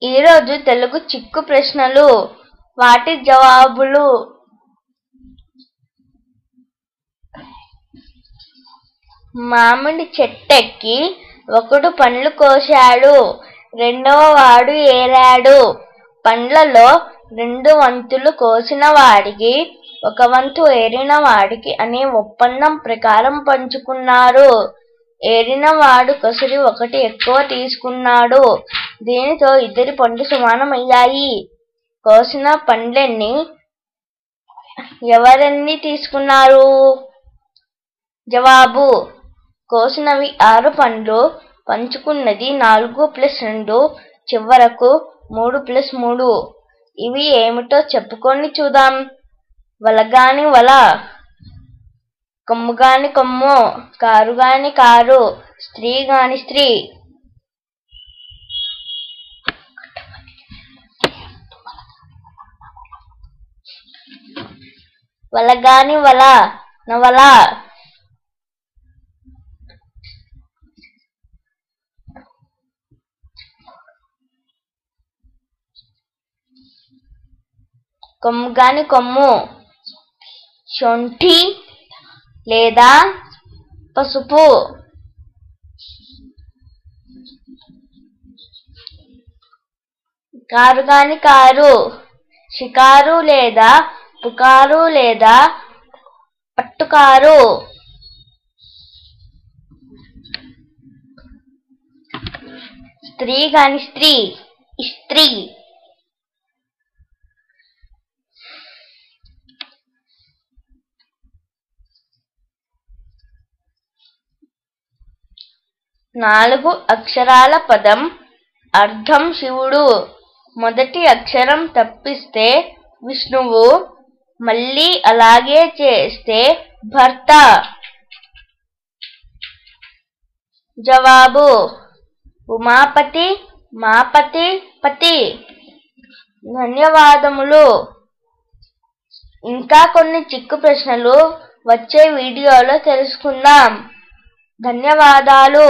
ఈరోజు తెలుగు చిక్కు ప్రశ్నలు, వాటి జవాబులు. మామిడి చెట్టెక్కి ఒకడు పండ్లు కోశాడు, రెండవ వాడు ఏరాడు. పండ్లలో 2 వంతులు కోసిన వాడికి, 1 వంతు ఏరిన వాడికి అనే ఒప్పందం ప్రకారం పంచుకున్నారు. ఏరిన వాడు కసరి 1 ఎక్కువ తీసుకున్నాడు. దీనితో ఇద్దరి పండ్లు సమానమయ్యాయి. కోసిన పండ్లెన్ని? ఎవరెన్ని తీసుకున్నారు? జవాబు: కోసినవి 6 పండ్లు, పంచుకున్నది 4 + 2, చివరకు 3 + 3. ఇవి ఏమిటో చెప్పుకొని చూద్దాం. వలగాని వల, కొమ్ముగాని కొమ్ము, కారుగాని కారు, స్త్రీగాని స్త్రీ. వలగాని వల, నవల. కొమ్ముగాని కొమ్ము, శొంఠి లేదా పసుపు. కారుగాని కారు, షికారు లేదా పుకారు లేదా పట్టుకారు. స్త్రీగాని స్త్రీ, ఇస్త్రీ. నాలుగు అక్షరాల పదం, అర్థం శివుడు. మొదటి అక్షరం తప్పిస్తే విష్ణువు, మళ్ళీ అలాగే చేస్తే భర్త. జవాబు: ఉమాపతి, మాపతి, పతి. ధన్యవాదములు. ఇంకా కొన్ని చిక్కు ప్రశ్నలు వచ్చే వీడియోలో తెలుసుకుందాం. ధన్యవాదాలు.